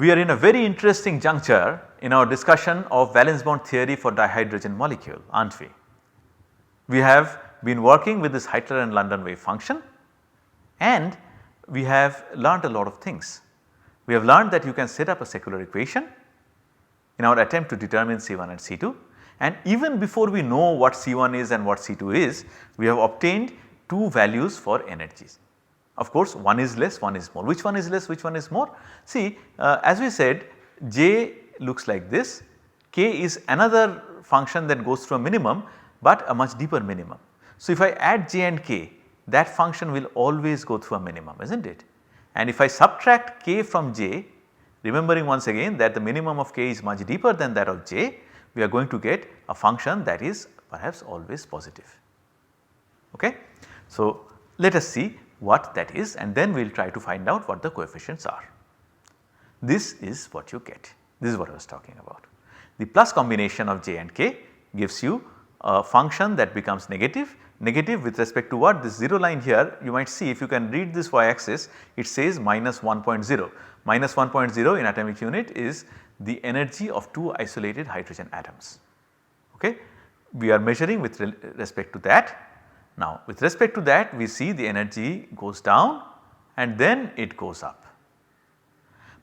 We are in a very interesting juncture in our discussion of valence bond theory for dihydrogen molecule, are not we? We have been working with this Heitler and London wave function and we have learned a lot of things. We have learned that you can set up a secular equation in our attempt to determine C1 and C2, and even before we know what C1 is and what C2 is, we have obtained two values for energies. Of course, one is less, one is more. Which one is less, which one is more? See, as we said, J looks like this, K is another function that goes through a minimum, but a much deeper minimum. So, if I add J and K, that function will always go through a minimum, is not it? And if I subtract K from J, remembering once again that the minimum of K is much deeper than that of J, we are going to get a function that is perhaps always positive. Okay? So, let us see what that is and then we will try to find out what the coefficients are. This is what you get, this is what I was talking about. The plus combination of J and K gives you a function that becomes negative. Negative with respect to what? This 0 line here, you might see if you can read this y axis, it says minus 1.0. Minus 1.0 in atomic unit is the energy of two isolated hydrogen atoms. Okay? We are measuring with respect to that. Now with respect to that we see the energy goes down and then it goes up.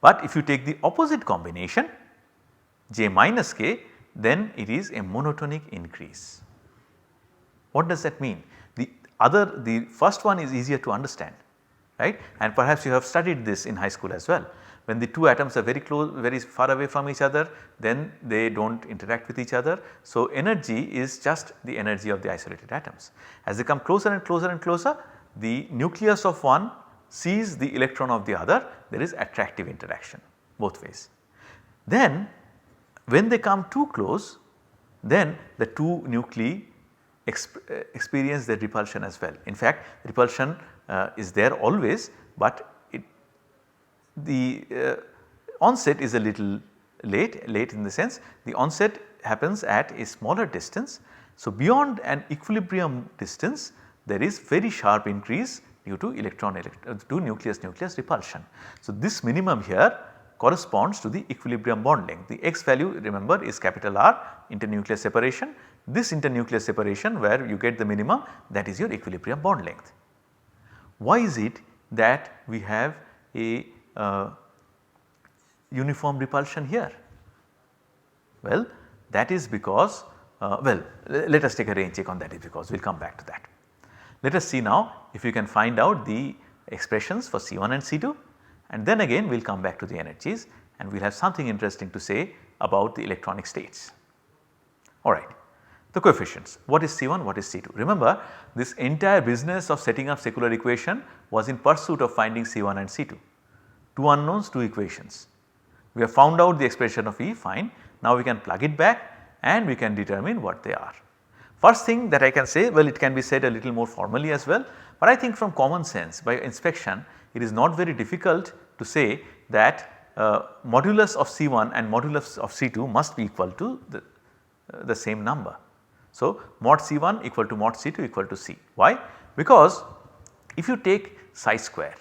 But if you take the opposite combination J minus K, then it is a monotonic increase. What does that mean? The first one is easier to understand, right, and perhaps you have studied this in high school as well. When the two atoms are very close, very far away from each other, then they do not interact with each other. So, energy is just the energy of the isolated atoms. As they come closer and closer and closer, the nucleus of one sees the electron of the other, there is attractive interaction both ways. Then when they come too close, then the two nuclei experience the repulsion as well. In fact, repulsion is there always, but the onset is a little late in the sense the onset happens at a smaller distance. So, beyond an equilibrium distance there is very sharp increase due to nucleus repulsion. So, this minimum here corresponds to the equilibrium bond length. The x value remember is capital R, internuclear separation. This internuclear separation where you get the minimum, that is your equilibrium bond length. Why is it that we have a uniform repulsion here? Well, that is because let us take a range check on that, is because we will come back to that. Let us see now if you can find out the expressions for C1 and C2, and then again we will come back to the energies and we will have something interesting to say about the electronic states. Alright, the coefficients, what is C1, what is C2? Remember, this entire business of setting up secular equation was in pursuit of finding C1 and C2. Two unknowns, two equations. We have found out the expression of E, fine. Now we can plug it back and we can determine what they are. First thing that I can say, well, it can be said a little more formally as well, but I think from common sense by inspection it is not very difficult to say that modulus of C1 and modulus of C2 must be equal to the same number. So, mod C1 equal to mod C2 equal to C. Why? Because if you take psi square,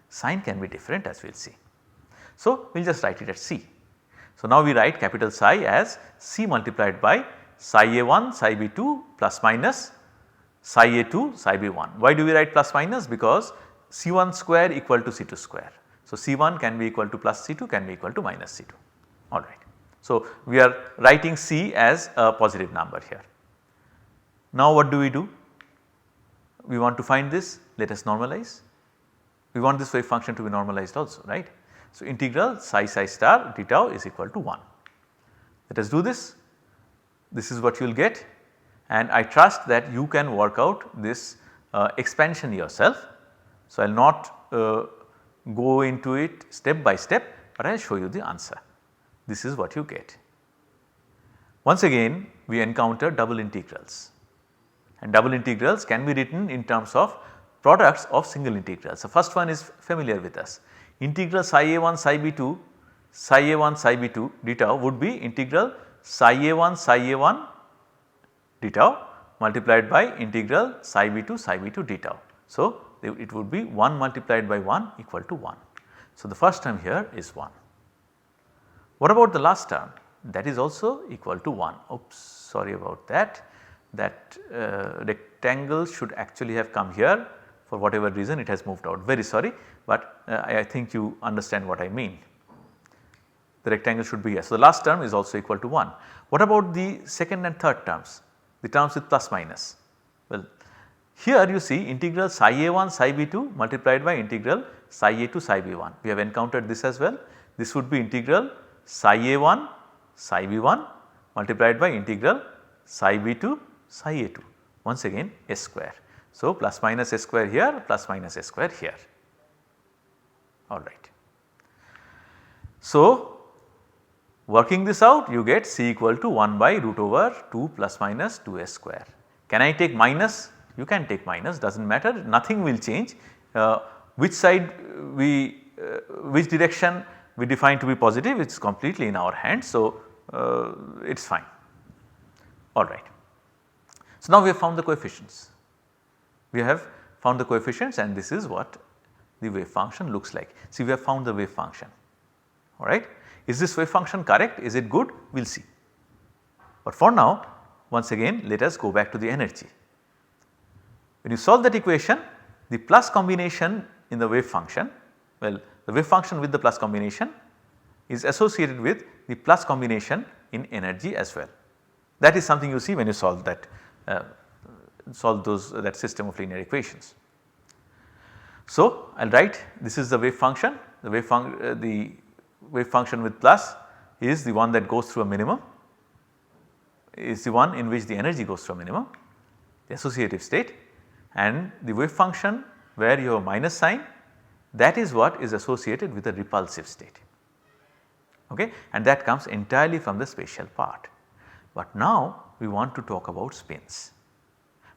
sign can be different as we will see. So, we will just write it as C. So, now we write capital psi as C multiplied by psi A1 psi B2 plus minus psi A2 psi B1. Why do we write plus minus? Because C1 square equal to C2 square. So, C1 can be equal to plus C2, can be equal to minus C2, alright. So, we are writing C as a positive number here. Now what do? We want to find this, let us normalize. We want this wave function to be normalized also, right. So, integral psi star d tau is equal to 1. Let us do this. This is what you will get, and I trust that you can work out this expansion yourself. So, I will not go into it step by step, but I will show you the answer. This is what you get. Once again we encounter double integrals, and double integrals can be written in terms of products of single integrals. The first one is familiar with us, integral psi A1 psi B2 psi A1 psi B2 d tau would be integral psi A1 d tau multiplied by integral psi B2 d tau. So, it would be 1 multiplied by 1 equal to 1. So, the first term here is 1. What about the last term? That is also equal to 1. Oops, sorry about that. That rectangle should actually have come here, for whatever reason it has moved out, very sorry, but I think you understand what I mean. The rectangle should be here. So, the last term is also equal to 1. What about the second and third terms, the terms with plus minus? Well, here you see integral psi a1 psi b2 multiplied by integral psi a2 psi b1. We have encountered this as well. This would be integral psi a1 psi b1 multiplied by integral psi b2 psi a2, once again s square. So, plus minus s square here, plus minus s square here, alright. So, working this out you get C equal to 1 by root over 2 plus minus 2s square. Can I take minus? You can take minus, does not matter, nothing will change. Which side we, which direction we define to be positive, it is completely in our hands. So, it is fine, alright. So, now we have found the coefficients. We have found the coefficients and this is what the wave function looks like. See, we have found the wave function, alright. Is this wave function correct? Is it good? We will see. But for now, once again let us go back to the energy. When you solve that equation, the plus combination in the wave function, well, the wave function with the plus combination is associated with the plus combination in energy as well. That is something you see when you solve that that system of linear equations. So, I will write this is the wave function, the wave function with plus is the one that goes through a minimum, is the one in which the energy goes through a minimum, the associative state, and the wave function where you have a minus sign, that is what is associated with a repulsive state, okay, and that comes entirely from the spatial part. But now we want to talk about spins.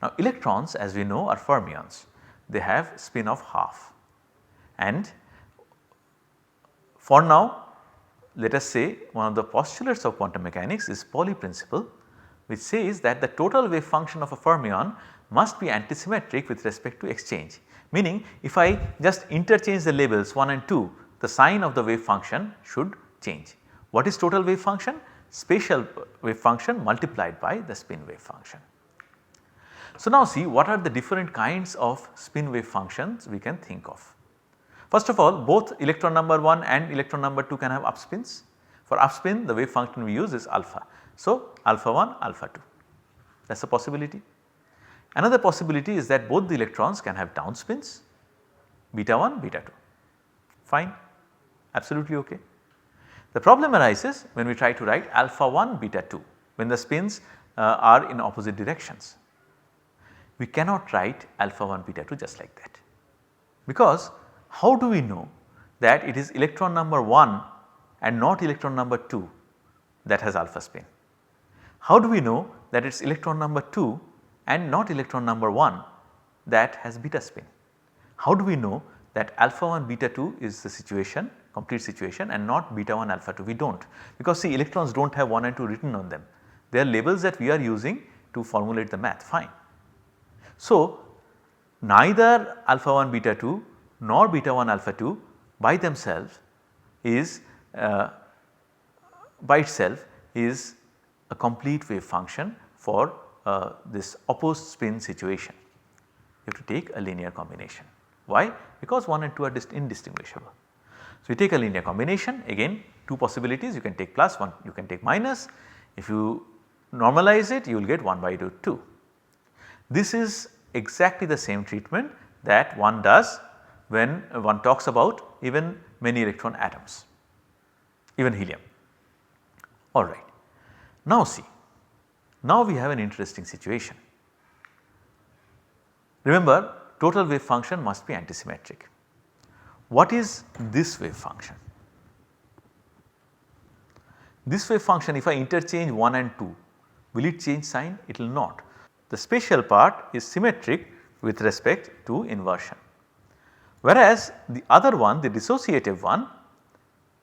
Now electrons, as we know, are fermions, they have spin of half, and for now let us say one of the postulates of quantum mechanics is Pauli principle, which says that the total wave function of a fermion must be antisymmetric with respect to exchange. Meaning if I just interchange the labels 1 and 2, the sign of the wave function should change. What is total wave function? Spatial wave function multiplied by the spin wave function. So now see what are the different kinds of spin wave functions we can think of. First of all, both electron number 1 and electron number 2 can have upspins. For upspin the wave function we use is alpha. So, alpha 1 alpha 2, that is a possibility. Another possibility is that both the electrons can have downspins, beta 1 beta 2, fine, absolutely okay. The problem arises when we try to write alpha 1 beta 2, when the spins are in opposite directions. We cannot write alpha 1 beta 2 just like that, because how do we know that it is electron number 1 and not electron number 2 that has alpha spin? How do we know that it is electron number 2 and not electron number 1 that has beta spin? How do we know that alpha 1 beta 2 is the situation, complete situation, and not beta 1 alpha 2? We do not, because see electrons do not have 1 and 2 written on them, they are labels that we are using to formulate the math, fine. So, neither alpha 1 beta 2 nor beta 1 alpha 2 by themselves is by itself is a complete wave function for this opposed spin situation. You have to take a linear combination. Why? Because 1 and 2 are indistinguishable. So, you take a linear combination, again two possibilities, you can take plus, one you can take minus. If you normalize it, you will get 1 by root 2. This is exactly the same treatment that one does when one talks about even many electron atoms, even helium. Alright. Now see, now we have an interesting situation. Remember, total wave function must be antisymmetric. What is this wave function? This wave function, if I interchange 1 and 2, will it change sign? It will not. The spatial part is symmetric with respect to inversion, whereas the other one, the dissociative one,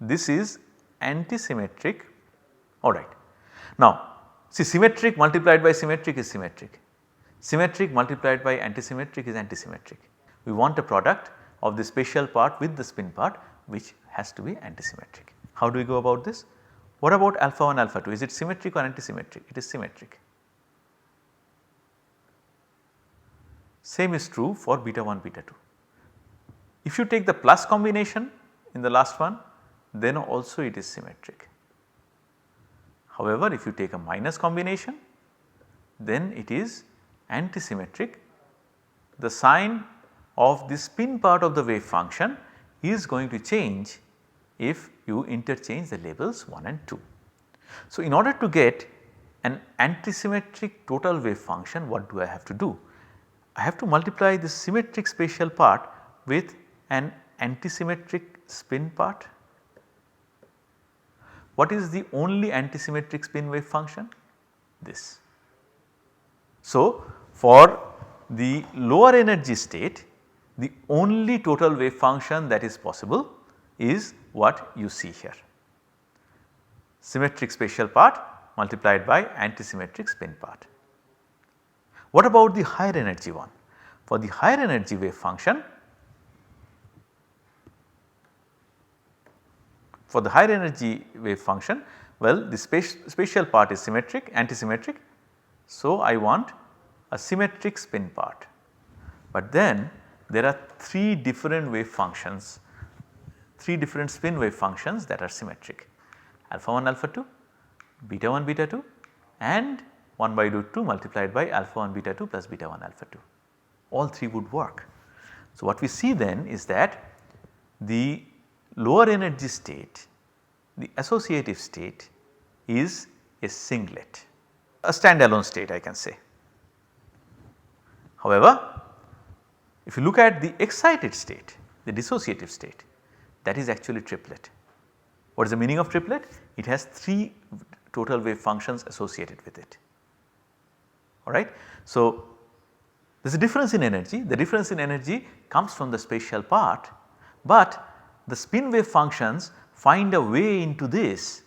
this is antisymmetric. Alright. Now see, symmetric multiplied by symmetric is symmetric, symmetric multiplied by antisymmetric is antisymmetric. We want a product of the spatial part with the spin part which has to be antisymmetric. How do we go about this? What about alpha 1, alpha 2? Is it symmetric or antisymmetric? It is symmetric. Same is true for beta 1, beta 2. If you take the plus combination in the last one, then also it is symmetric. However, if you take a minus combination, then it is antisymmetric. The sign of the spin part of the wave function is going to change if you interchange the labels 1 and 2. So, in order to get an antisymmetric total wave function, what do I have to do? I have to multiply the symmetric spatial part with an antisymmetric spin part. What is the only antisymmetric spin wave function? This. So, for the lower energy state, the only total wave function that is possible is what you see here, symmetric spatial part multiplied by antisymmetric spin part. What about the higher energy one? For the higher energy wave function, well, the spatial part is symmetric, antisymmetric. So, I want a symmetric spin part, but then there are 3 different wave functions, 3 different spin wave functions that are symmetric, alpha 1, alpha 2, beta 1, beta 2 and 1 by root 2 multiplied by alpha 1 beta 2 plus beta 1 alpha 2. All 3 would work. So, what we see then is that the lower energy state, the associative state is a singlet, a standalone state I can say. However, if you look at the excited state, the dissociative state, that is actually triplet. What is the meaning of triplet? It has 3 total wave functions associated with it, alright. So, there is a difference in energy, the difference in energy comes from the spatial part, but the spin wave functions find a way into this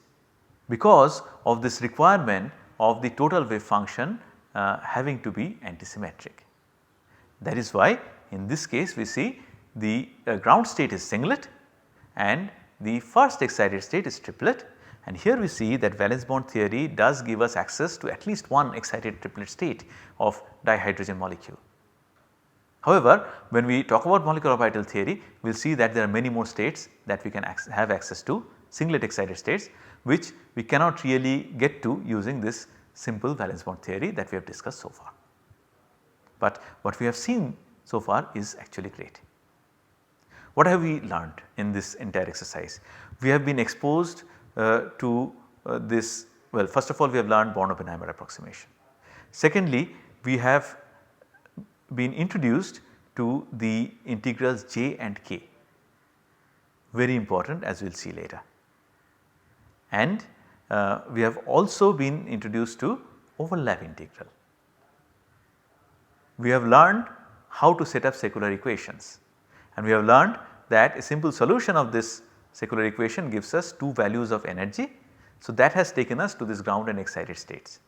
because of this requirement of the total wave function having to be antisymmetric. That is why in this case we see the ground state is singlet and the first excited state is triplet, and here we see that valence bond theory does give us access to at least one excited triplet state of dihydrogen molecule. However, when we talk about molecular orbital theory, we will see that there are many more states that we can have access to, singlet excited states, which we cannot really get to using this simple valence bond theory that we have discussed so far. But what we have seen so far is actually great. What have we learned in this entire exercise? We have been exposed to this, well, first of all we have learned Born-Oppenheimer approximation. Secondly, we have been introduced to the integrals j and k, very important as we will see later. And we have also been introduced to overlap integral. We have learned how to set up secular equations, and we have learned that a simple solution of this secular equation gives us 2 values of energy. So, that has taken us to this ground and excited states.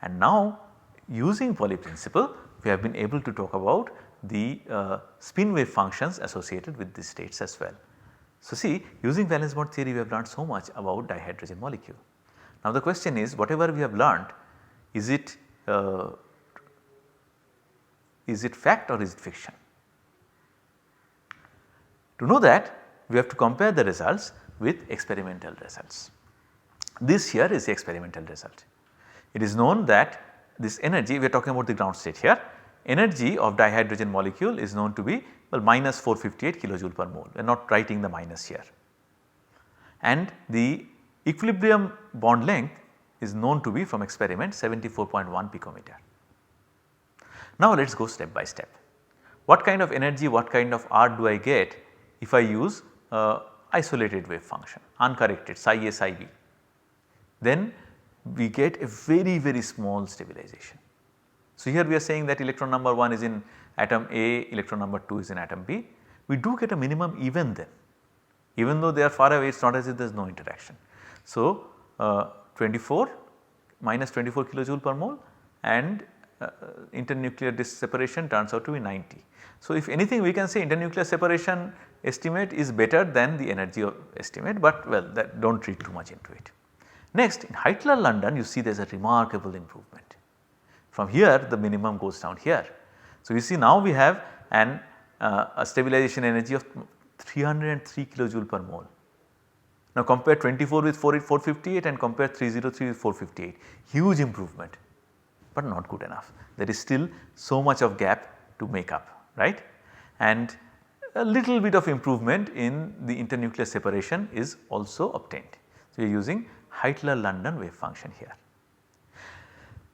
And now using Pauli principle, we have been able to talk about the spin wave functions associated with these states as well. So, see, using valence bond theory we have learned so much about dihydrogen molecule. Now, the question is, whatever we have learned, is it fact or is it fiction? To know that, we have to compare the results with experimental results. This here is the experimental result. It is known that this energy, we are talking about the ground state here, energy of dihydrogen molecule is known to be, well, minus 458 kilojoule per mole. We are not writing the minus here. And the equilibrium bond length is known to be from experiment 74.1 picometer. Now, let us go step by step. What kind of energy, what kind of R do I get if I use isolated wave function, uncorrected psi A psi B? Then we get a very small stabilization. So, here we are saying that electron number 1 is in atom A, electron number 2 is in atom B. We do get a minimum even then, even though they are far away, it is not as if there is no interaction. So, 24 minus 24 kilojoule per mole and internuclear disk separation turns out to be 90. So, if anything we can say internuclear separation estimate is better than the energy estimate, but well, that do not read too much into it. Next, in Heitler-London you see there is a remarkable improvement. From here the minimum goes down here. So, you see now we have a stabilization energy of 303 kilojoule per mole. Now compare 24 with 458 and compare 303 with 458, huge improvement, but not good enough. There is still so much of gap to make up, right, and a little bit of improvement in the internuclear separation is also obtained. So, we are using Heitler-London wave function here.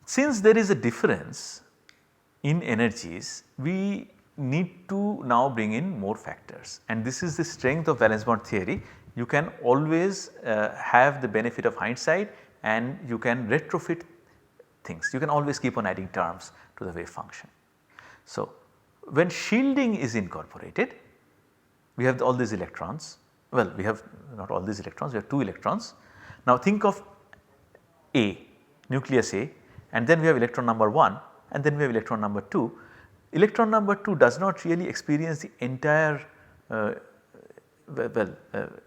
Since there is a difference in energies, we need to now bring in more factors, and this is the strength of valence bond theory. You can always have the benefit of hindsight and you can retrofit things. You can always keep on adding terms to the wave function. So, when shielding is incorporated, we have all these electrons. Well, we have not all these electrons, we have 2 electrons. Now think of A, nucleus A, and then we have electron number 1 and then we have electron number 2. Electron number 2 does not really experience the entire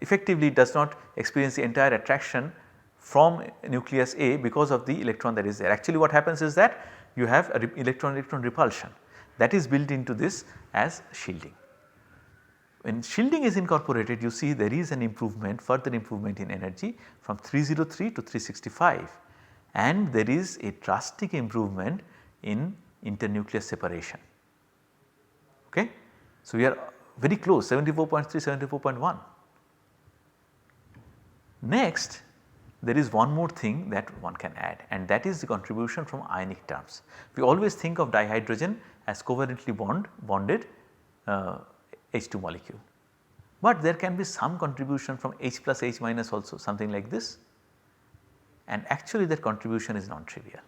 effectively does not experience the entire attraction from nucleus A because of the electron that is there. Actually what happens is that you have a electron repulsion that is built into this as shielding. When shielding is incorporated, you see there is an improvement, further improvement in energy from 303 to 365, and there is a drastic improvement in internuclear separation. Okay. So, we are very close 74.3, 74.1. Next, there is one more thing that one can add, and that is the contribution from ionic terms. We always think of dihydrogen as covalently bonded H2 molecule, but there can be some contribution from H plus H minus also, something like this, and actually that contribution is non-trivial.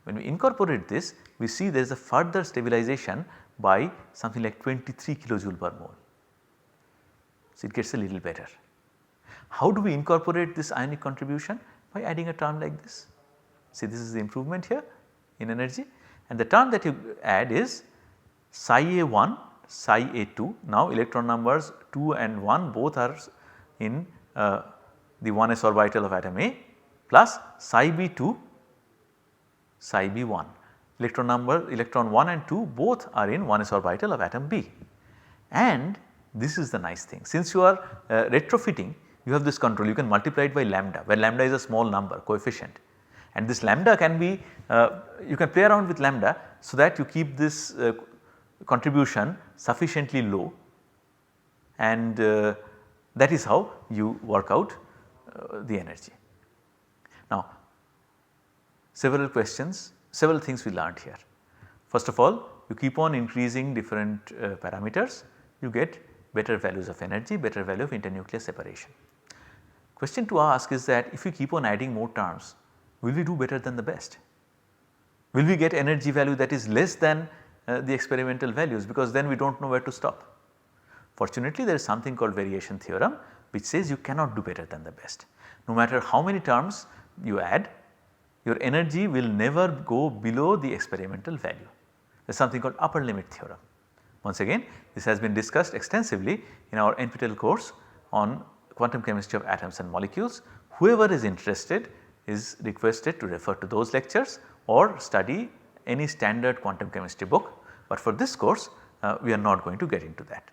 When we incorporate this, we see there is a further stabilization by something like 23 kilojoule per mole. So, it gets a little better. How do we incorporate this ionic contribution? By adding a term like this. See, this is the improvement here in energy, and the term that you add is psi A1, psi A2. Now electron numbers 2 and 1 both are in the 1s orbital of atom A, plus psi B2, psi B1. Electron 1 and 2 both are in 1s orbital of atom B. And this is the nice thing, since you are retrofitting, you have this control, you can multiply it by lambda, where lambda is a small number coefficient, and this lambda can be you can play around with lambda so that you keep this contribution sufficiently low, and that is how you work out the energy. Now several questions, several things we learned here. First of all, you keep on increasing different parameters, you get better values of energy, better value of internuclear separation. Question to ask is that if we keep on adding more terms, will we do better than the best? Will we get energy value that is less than the experimental values, because then we do not know where to stop. Fortunately, there is something called variation theorem which says you cannot do better than the best. No matter how many terms you add, your energy will never go below the experimental value. There is something called upper limit theorem. Once again, this has been discussed extensively in our NPTEL course on quantum chemistry of atoms and molecules. Whoever is interested is requested to refer to those lectures or study any standard quantum chemistry book, but for this course we are not going to get into that.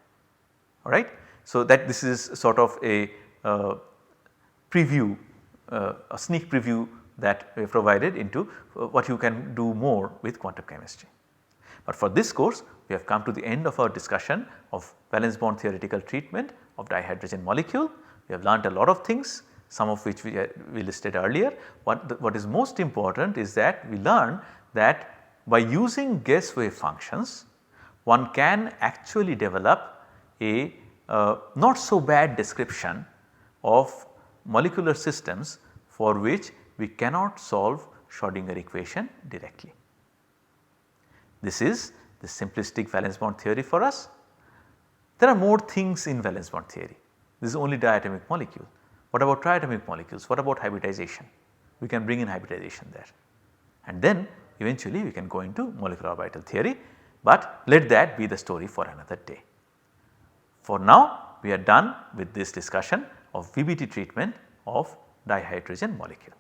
Alright. So, that this is sort of a preview, a sneak preview that we have provided into what you can do more with quantum chemistry. But for this course, we have come to the end of our discussion of valence bond theoretical treatment of dihydrogen molecule. We have learnt a lot of things, some of which we listed earlier. What is most important is that we learn that by using guess wave functions, one can actually develop a not so bad description of molecular systems for which we cannot solve Schrodinger equation directly. This is the simplistic valence bond theory for us. There are more things in valence bond theory. This is only diatomic molecule. What about triatomic molecules? What about hybridization? We can bring in hybridization there, and then eventually we can go into molecular orbital theory, but let that be the story for another day. For now, we are done with this discussion of VBT treatment of dihydrogen molecule.